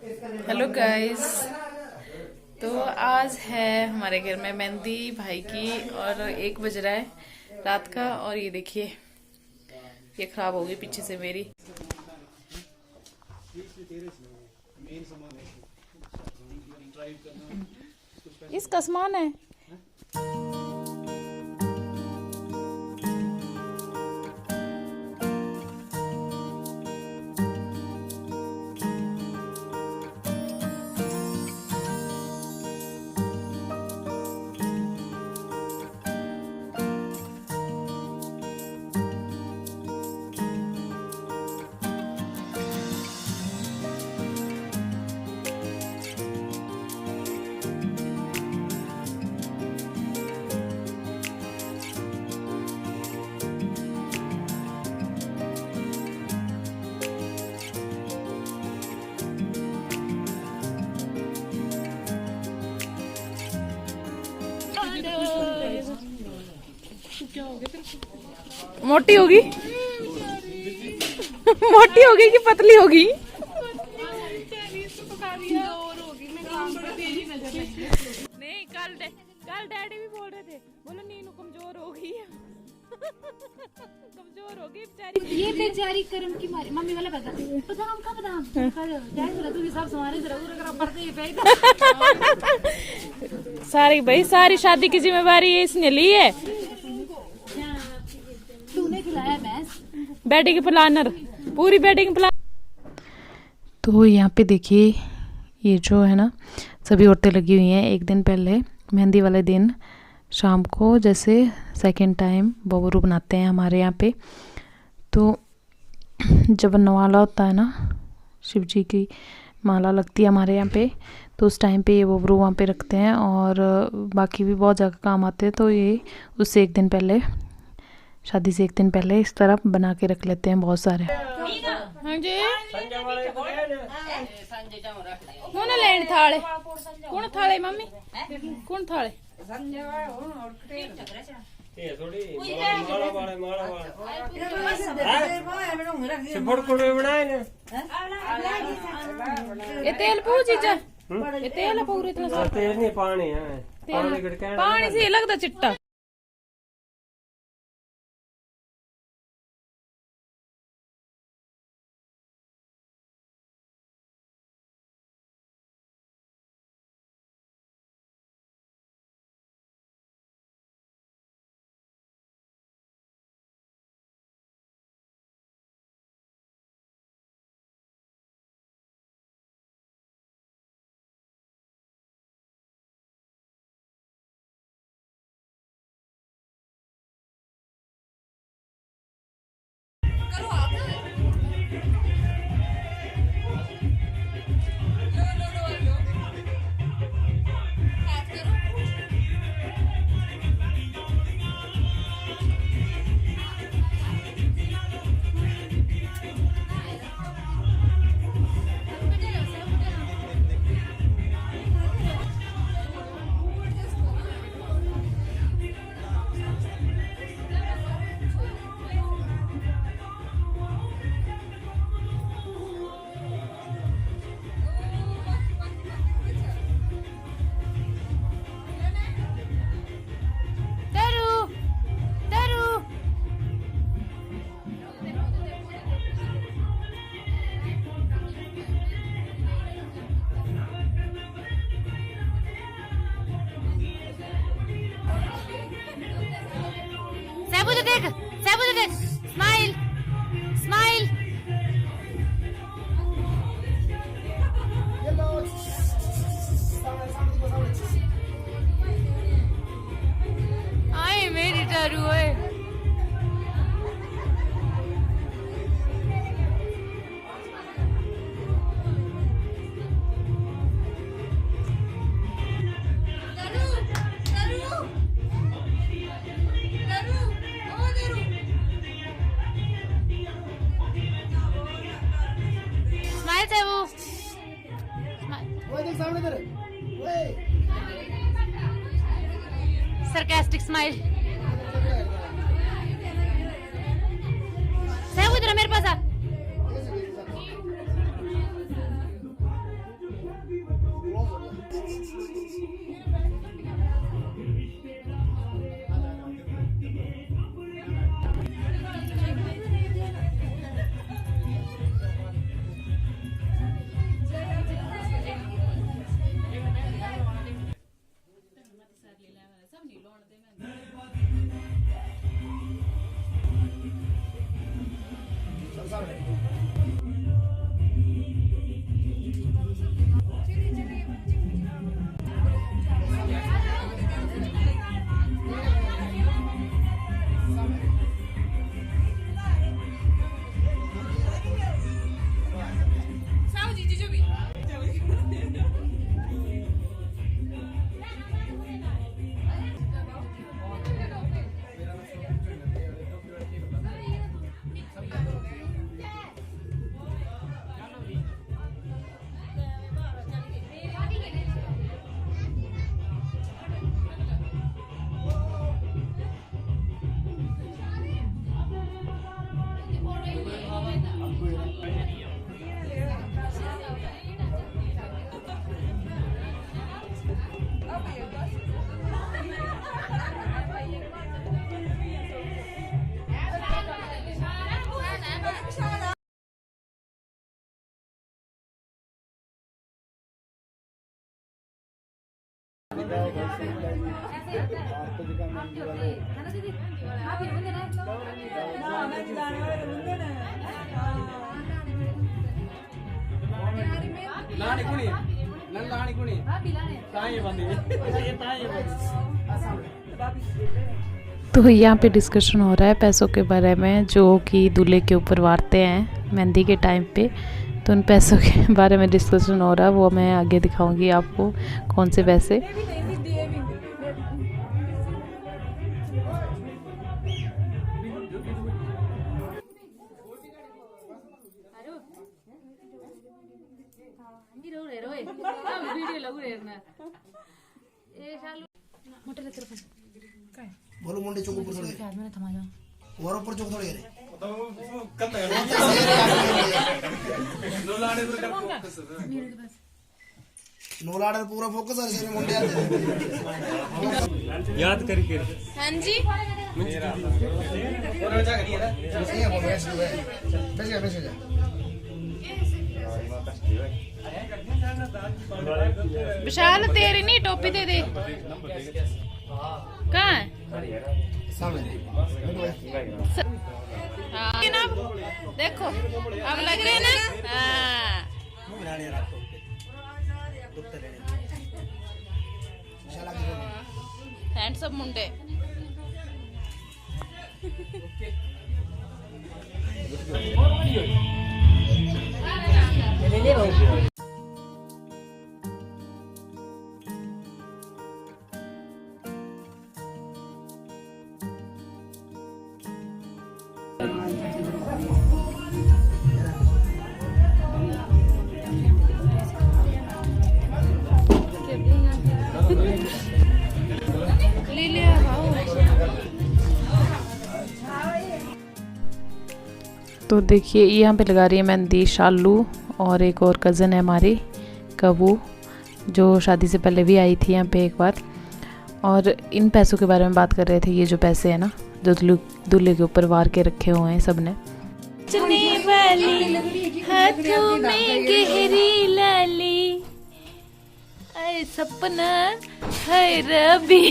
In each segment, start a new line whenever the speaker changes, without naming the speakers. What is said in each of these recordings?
Hello guys. तो आज है हमारे घर में मेहंदी भाई की और 1 बज रहा है रात का। और ये देखिए ये खराब हो गई पीछे से मेरी। इसका सामान है। मोटी होगी मोटी होगी कि पतली होगी? नहीं, कल डैडी भी बोल रहे थे, बोलो नीनू कमजोर होगी। कमजोर होगी बेचारी।
ये बेचारी कर्म की मारी मम्मी वाला बादाम का बादाम तू भी सब सारे जरूर पड़ते
सारी भाई सारी शादी की जिम्मेवारी इसने ली है।
तूने खिलाया भैंस।
वेडिंग प्लानर, पूरी वेडिंग प्लान। तो यहाँ पे देखिए ये जो है ना सभी औरतें लगी हुई हैं। एक दिन पहले मेहंदी वाले दिन शाम को जैसे सेकंड टाइम बबरू बनाते हैं हमारे यहाँ पे। तो जब नवाला होता है ना, शिव जी की माला लगती है हमारे यहाँ पे, तो उस टाइम पे ये बबरू वहाँ पे रखते हैं। और बाकी भी बहुत जगह काम आते हैं। तो ये उससे एक दिन पहले, शादी से एक दिन पहले इस तरह बना के रख लेते हैं बहुत सारे। हाँ जी कौन लेन थाले, कौन थाले मम्मी, कौन थाले? ये तेल पू चीजा, ये तेल है पूरे इतना तेल नहीं, पानी है, पानी से लगता चिट्टा। सबूत देख, स्माइल स्माइल। आए मेरी टारू है। Sarcastic smile. सहब इधर मेरे पास आ। तो यहाँ पे डिस्कशन हो रहा है पैसों के बारे में जो कि दूल्हे के ऊपर वारते हैं मेहंदी के टाइम पे। तो उन पैसों के बारे में डिस्कशन हो रहा है, वो मैं आगे दिखाऊंगी आपको कौन से पैसे।
बोलो मुंडे चौक ऊपर थोड़े
मैंने थमा जाओ
और ऊपर चौक थोड़े रे नोलाड़े पूरा फोकस है इसमें मुंडे आते
याद करके
हाँ जी विशाल तेरी नहीं टोपी दे दे कहाँ है? हाँ ना, देखो अब लग रहे ना। हाँ हैंडसम मुंडे। तो देखिए यहाँ पे लगा रही है मेहंदी शालू और एक और कज़न है हमारी कबू, जो शादी से पहले भी आई थी यहाँ पे एक बार। और इन पैसों के बारे में बात कर रहे थे। ये जो पैसे हैं ना, जो दूल्हे के ऊपर वार के रखे हुए हैं सब ने। हाथों में गहरी लाली, ऐ सपना है रबी।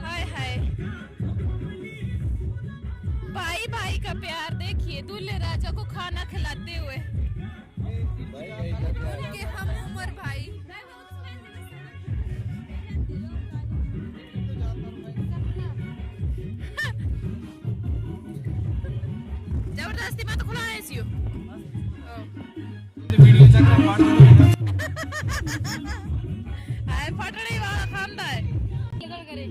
हाय हाय, भाई भाई का प्यार देखिए, दूल्हे राजा को खाना खिलाते हुए उनके हम उम्र भाई। जबरदस्ती मत खुलाए इसियो। हाय फटड़ी वाला खांदा है लगल करे।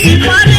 की पानी